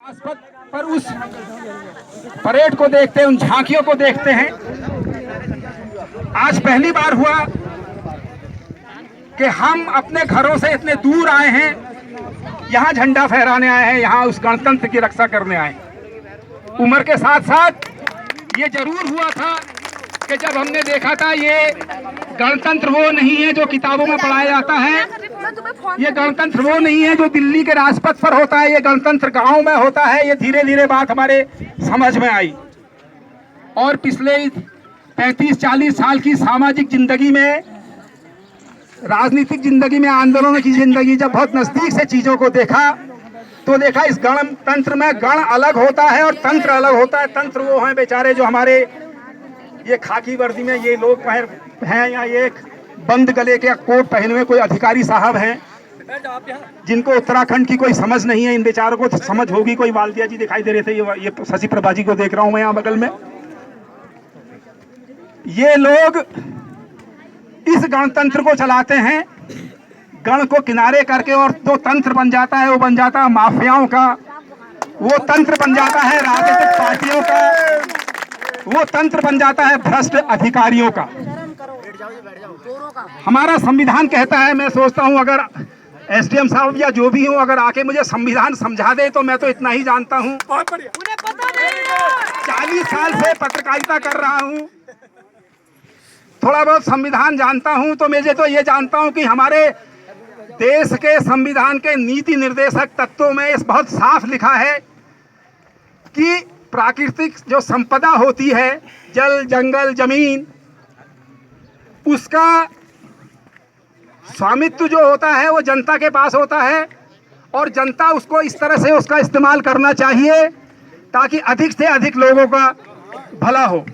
राजपथ पर उस परेड को देखते हैं, उन झांकियों को देखते हैं। आज पहली बार हुआ कि हम अपने घरों से इतने दूर आए हैं, यहाँ झंडा फहराने आए हैं, यहाँ उस गणतंत्र की रक्षा करने आए हैं। उम्र के साथ साथ ये जरूर हुआ था कि जब हमने देखा था ये गणतंत्र वो नहीं है जो किताबों में पढ़ाया जाता है, ये गणतंत्र वो नहीं है जो दिल्ली के राजपथ पर होता है, ये गणतंत्र गांव में होता है। ये धीरे धीरे बात हमारे समझ में आई और पिछले 35-40 साल की सामाजिक जिंदगी में, राजनीतिक जिंदगी में, आंदोलनों की जिंदगी जब बहुत नजदीक से चीजों को देखा तो देखा इस गणतंत्र में गण अलग होता है और तंत्र अलग होता है। तंत्र वो हैं बेचारे जो हमारे ये खाकी वर्दी में ये लोग हैं, या ये एक बंद गले के कोट पहने हुए कोई अधिकारी साहब हैं जिनको उत्तराखंड की कोई समझ नहीं है। इन बेचारों को समझ होगी। कोई वालदिया जी दिखाई दे रहे थे, ये शशि प्रभा जी को देख रहा हूं मैं यहाँ बगल में। ये लोग इस गणतंत्र को चलाते हैं, गण को किनारे करके, और जो तंत्र बन जाता है वो बन जाता है माफियाओं का, वो तंत्र बन जाता है राजनीतिक पार्टियों का, वो तंत्र बन जाता है भ्रष्ट अधिकारियों का। हमारा संविधान कहता है, मैं सोचता हूं अगर एसडीएम साहब या जो भी हो अगर आके मुझे संविधान समझा दे तो मैं तो इतना ही जानता हूं। 40 साल से पत्रकारिता कर रहा हूं, थोड़ा बहुत संविधान जानता हूं, तो मुझे तो ये जानता हूं कि हमारे देश के संविधान के नीति निर्देशक तत्वों में इस बहुत साफ लिखा है कि प्राकृतिक जो संपदा होती है, जल, जंगल, जमीन, उसका स्वामित्व जो होता है वो जनता के पास होता है और जनता उसको इस तरह से उसका इस्तेमाल करना चाहिए ताकि अधिक से अधिक लोगों का भला हो।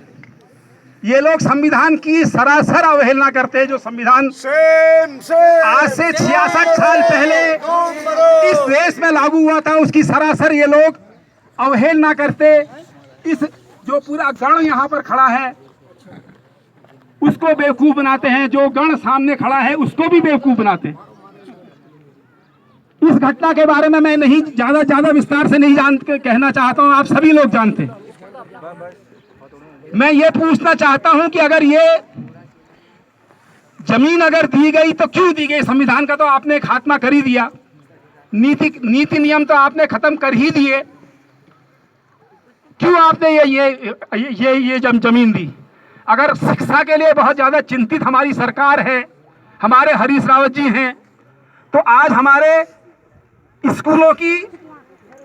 ये लोग संविधान की सरासर अवहेलना करते हैं। जो संविधान आज से 66 साल पहले इस देश में लागू हुआ था उसकी सरासर ये लोग अवहेलना करते। इस जो पूरा गण यहाँ पर खड़ा है उसको बेवकूफ बनाते हैं, जो गण सामने खड़ा है उसको भी बेवकूफ बनाते हैं। इस घटना के बारे में मैं नहीं ज्यादा विस्तार से नहीं कहना चाहता हूं, आप सभी लोग जानते हैं। मैं ये पूछना चाहता हूं कि अगर ये जमीन अगर दी गई तो क्यों दी गई? संविधान का तो आपने खात्मा कर ही दिया, नीति नियम तो आपने खत्म कर ही दिए, क्यों आपने ये जमीन दी? अगर शिक्षा के लिए बहुत ज्यादा चिंतित हमारी सरकार है, हमारे हरीश रावत जी हैं, तो आज हमारे स्कूलों की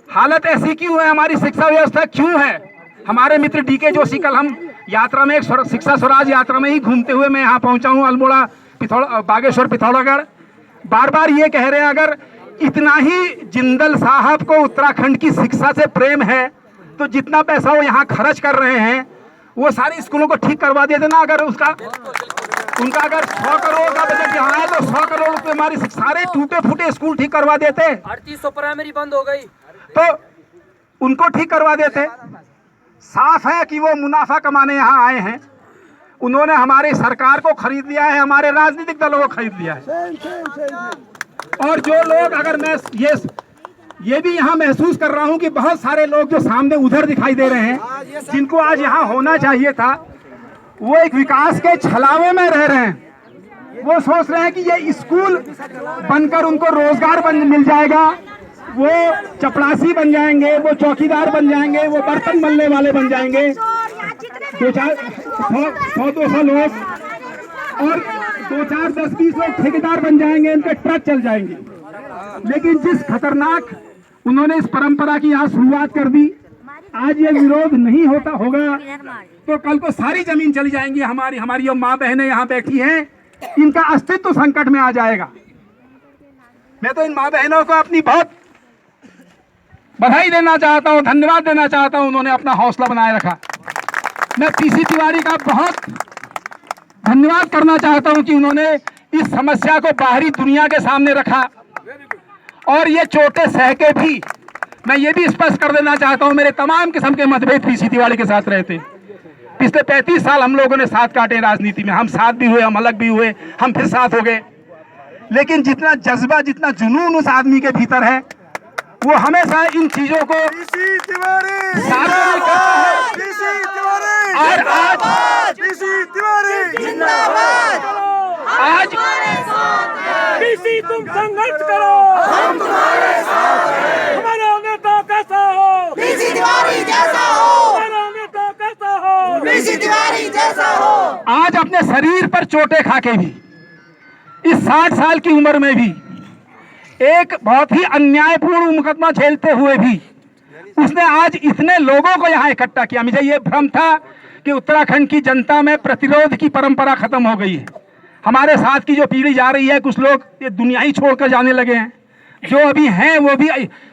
हालत ऐसी क्यों है? हमारी शिक्षा व्यवस्था क्यों है? हमारे मित्र डीके जोशी, कल हम यात्रा में, एक शिक्षा स्वराज यात्रा में ही घूमते हुए मैं यहाँ पहुंचा हूँ, अल्मोड़ा, बागेश्वर, पिथौरागढ़, बार बार ये कह रहे हैं अगर इतना ही जिंदल साहब को उत्तराखंड की शिक्षा से प्रेम है तो जितना पैसा वो यहाँ खर्च कर रहे हैं वो सारे स्कूलों को ठीक करवा देते ना। अगर उनका अगर 100 करोड़ का बजट यहाँ है तो 100 करोड़ रुपए हमारी सारे टूटे फूटे स्कूल ठीक करवा देते। 3800 प्राइमरी बंद हो गई तो उनको ठीक करवा देते। साफ है कि वो मुनाफा कमाने यहाँ आए हैं। उन्होंने हमारी सरकार को खरीद लिया है, हमारे राजनीतिक दलों को खरीद लिया है। और जो लोग, अगर मैं ये भी यहाँ महसूस कर रहा हूँ कि बहुत सारे लोग जो सामने उधर दिखाई दे रहे हैं, जिनको आज यहाँ होना चाहिए था, वो एक विकास के छलावे में रह रहे हैं। वो सोच रहे हैं कि ये स्कूल बनकर उनको रोजगार मिल जाएगा, वो चपरासी बन जाएंगे, वो चौकीदार बन जाएंगे, वो बर्तन मलने वाले बन जाएंगे, 100-200 लोग, और 2-4-10-20 लोग ठेकेदार बन जाएंगे, इनके ट्रक चल जाएंगे। लेकिन जिस खतरनाक उन्होंने इस परंपरा की आज शुरुआत कर दी, आज ये विरोध नहीं होगा तो कल को सारी जमीन चली जाएंगी। हमारी जो माँ बहनें यहाँ बैठी हैं, इनका अस्तित्व संकट में आ जाएगा। मैं तो इन माँ बहनों को अपनी बहुत बधाई देना चाहता हूँ, धन्यवाद देना चाहता हूँ, उन्होंने अपना हौसला बनाए रखा। मैं पीसी तिवारी का बहुत धन्यवाद करना चाहता हूँ कि उन्होंने इस समस्या को बाहरी दुनिया के सामने रखा और ये चोटें सह के भी, मैं ये भी स्पष्ट कर देना चाहता हूं, मेरे तमाम किस्म के मतभेद पीसी तिवारी के साथ रहते। पिछले 35 साल हम लोगों ने साथ काटे राजनीति में, हम साथ भी हुए, हम अलग भी हुए, हम फिर साथ हो गए। लेकिन जितना जज्बा, जितना जुनून उस आदमी के भीतर है वो हमेशा इन चीजों को साथ में करता है। और आज पीसी तुम संघर्ष करो, हम तुम्हारे साथ हैं। हमारा नेता कैसा हो, पीसी तिवारी जैसा हो। हमारा नेता कैसा हो, पीसी तिवारी जैसा हो। आज अपने शरीर पर चोटें खा के भी, इस 60 साल की उम्र में भी, एक बहुत ही अन्यायपूर्ण मुकदमा झेलते हुए भी उसने आज इतने लोगों को यहाँ इकट्ठा किया। मुझे ये भ्रम था कि उत्तराखंड की जनता में प्रतिरोध की परंपरा खत्म हो गई है। हमारे साथ की जो पीढ़ी जा रही है, कुछ लोग ये दुनिया ही छोड़कर जाने लगे हैं, जो अभी हैं वो भी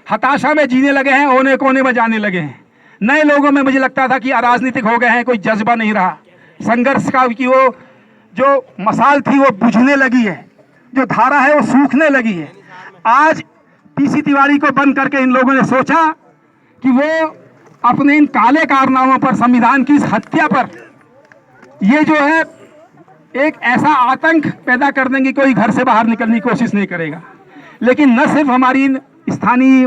हताशा में जीने लगे हैं, कोने कोने में जाने लगे हैं। नए लोगों में मुझे लगता था कि अराजनीतिक हो गए हैं, कोई जज्बा नहीं रहा संघर्ष का, कि वो जो मसाल थी वो बुझने लगी है, जो धारा है वो सूखने लगी है। आज पीसी तिवारी को बंद करके इन लोगों ने सोचा कि वो अपने इन काले कारनामों पर, संविधान की इस हत्या पर, ये जो है एक ऐसा आतंक पैदा कर देंगे, कोई घर से बाहर निकलने की कोशिश नहीं करेगा। लेकिन न सिर्फ हमारी स्थानीय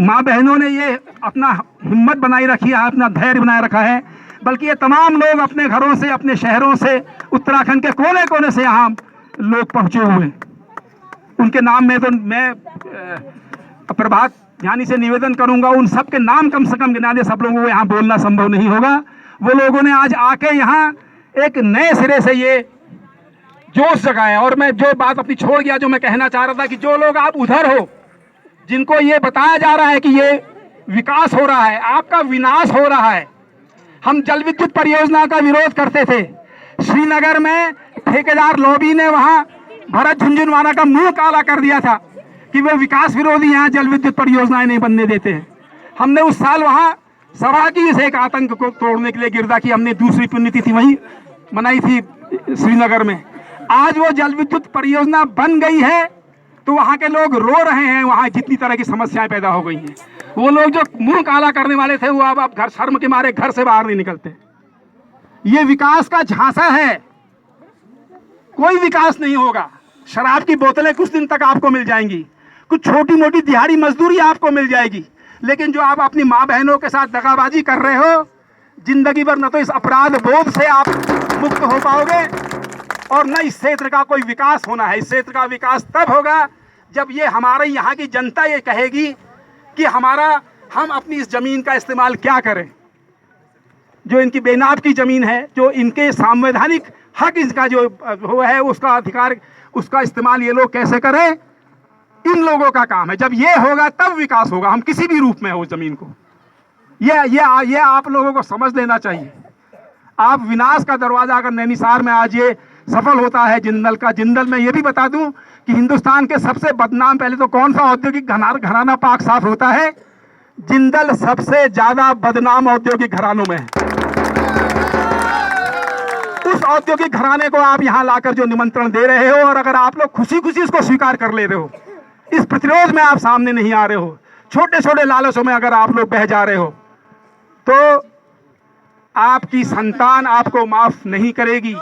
माँ बहनों ने ये अपना हिम्मत बनाई रखी है, अपना धैर्य बनाए रखा है, बल्कि ये तमाम लोग अपने घरों से, अपने शहरों से, उत्तराखंड के कोने कोने से यहाँ लोग पहुँचे हुए हैं। उनके नाम में तो मैं प्रभात ध्यानी से निवेदन करूंगा, उन सब के नाम कम से कम गिना दे, सब लोगों को यहाँ बोलना संभव नहीं होगा। वो लोगों ने आज आके यहाँ एक नए सिरे से ये जोश जगाया। और मैं जो बात अपनी छोड़ गया, जो मैं कहना चाह रहा था, कि जो लोग आप उधर हो, जिनको ये बताया जा रहा है कि ये विकास हो रहा है, आपका विनाश हो रहा है। हम जल विद्युत परियोजना का विरोध करते थे, श्रीनगर में ठेकेदार लॉबी ने वहाँ भरत झुंझुनवाला का मुंह काला कर दिया था कि वे विकास विरोधी यहाँ जल विद्युत परियोजनाएं नहीं बनने देते हैं। हमने उस साल वहाँ सभा की इस एक आतंक को तोड़ने के लिए गिरदा की हमने दूसरी पुण्यतिथि वहीं मनाई थी श्रीनगर में। आज वो जल विद्युत परियोजना बन गई है तो वहाँ के लोग रो रहे हैं, वहाँ जितनी तरह की समस्याएं पैदा हो गई हैं। वो लोग जो मुंह काला करने वाले थे वो अब घर शर्म के मारे घर से बाहर नहीं निकलते। ये विकास का झांसा है, कोई विकास नहीं होगा। शराब की बोतलें कुछ दिन तक आपको मिल जाएंगी, कुछ छोटी मोटी दिहाड़ी मजदूरी आपको मिल जाएगी, लेकिन जो आप अपनी माँ बहनों के साथ दगाबाजी कर रहे हो, जिंदगी भर न तो इस अपराध बोध से आप मुक्त हो पाओगे और न इस क्षेत्र का कोई विकास होना है। इस क्षेत्र का विकास तब होगा जब ये हमारे यहाँ की जनता ये कहेगी कि हम अपनी इस जमीन का इस्तेमाल क्या करें, जो इनकी बेनाब की जमीन है, जो इनके संवैधानिक हक, इसका जो वो है उसका अधिकार, उसका इस्तेमाल ये लोग कैसे करें, इन लोगों का काम है। जब ये होगा तब विकास होगा, हम किसी भी रूप में हो जमीन को। ये आप लोगों को समझ लेना चाहिए। आप विनाश का दरवाजा अगर नैनीसार में आज ये सफल होता है जिंदल का, जिंदल में ये भी बता दूं कि हिंदुस्तान के सबसे बदनाम पहले तो कौन सा औद्योगिक घराना पाक साफ होता है, जिंदल सबसे ज्यादा बदनाम औद्योगिक घरानों में है। उस औद्योगिक घराने को आप यहाँ लाकर जो निमंत्रण दे रहे हो, और अगर आप लोग खुशी खुशी इसको स्वीकार कर ले रहे हो, इस प्रतिरोध में आप सामने नहीं आ रहे हो, छोटे छोटे लालचों में अगर आप लोग बह जा रहे हो, तो आपकी संतान आपको माफ नहीं करेगी।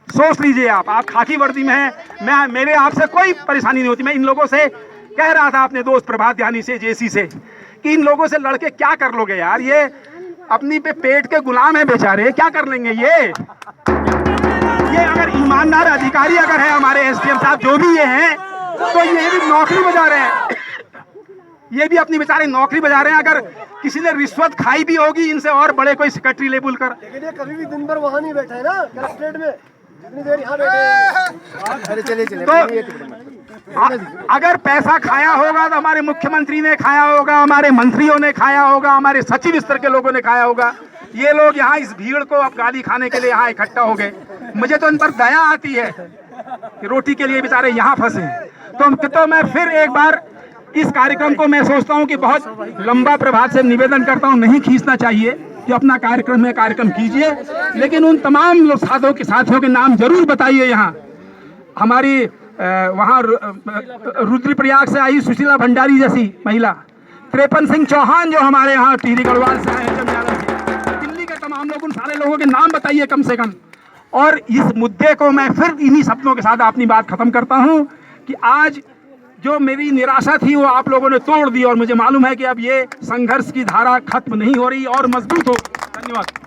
सोच लीजिए। आप खाकी वर्दी में हैं, मेरे आपसे कोई परेशानी नहीं होती। मैं इन लोगों से कह रहा था, अपने दोस्त प्रभात ध्यानी से, जेसी से, कि इन लोगों से लड़के क्या कर लोगे यार, ये अपनी पे पेट के गुलाम है बेचारे, क्या कर लेंगे ये अगर ईमानदार अधिकारी अगर है हमारे एसडीएम साहब जो भी ये हैं, तो ये भी नौकरी बजा रहे हैं, ये भी अपनी बेचारे नौकरी बजा रहे हैं। अगर किसी ने रिश्वत खाई भी होगी इनसे और बड़े कोई सेक्रेटरी लेवल कर, लेकिन ये कभी भी दिन भर वहाँ नहीं बैठा है ना कलेक्ट्रेट में, जितनी देर यहाँ बैठे। अरे चलिए तो अगर पैसा खाया होगा तो हमारे मुख्यमंत्री ने खाया होगा, हमारे मंत्रियों ने खाया होगा, हमारे सचिव स्तर के लोगों ने खाया होगा। ये लोग यहाँ इस भीड़ को अब गाली खाने के लिए यहाँ इकट्ठा हो गए। मुझे तो इन पर दया आती है कि रोटी के लिए बेचारे यहाँ फंसे। तो मैं फिर एक बार इस कार्यक्रम को मैं सोचता हूँ कि बहुत लंबा प्रभात से निवेदन करता हूँ, नहीं खींचना चाहिए, जो अपना कार्यक्रम है कार्यक्रम कीजिए, लेकिन उन तमाम लोग साथियों के नाम जरूर बताइए। यहाँ हमारी वहाँ रुद्रप्रयाग से आई सुशीला भंडारी जैसी महिला, त्रिपन सिंह चौहान जो हमारे यहाँ टिहरी गढ़वाल से आए हैं, दिल्ली के तमाम लोग, उन सारे लोगों के नाम बताइए कम से कम। और इस मुद्दे को मैं फिर इन्हीं शब्दों के साथ अपनी बात खत्म करता हूँ कि आज जो मेरी निराशा थी वो आप लोगों ने तोड़ दी और मुझे मालूम है कि अब ये संघर्ष की धारा खत्म नहीं हो रही और मजबूत हो। धन्यवाद।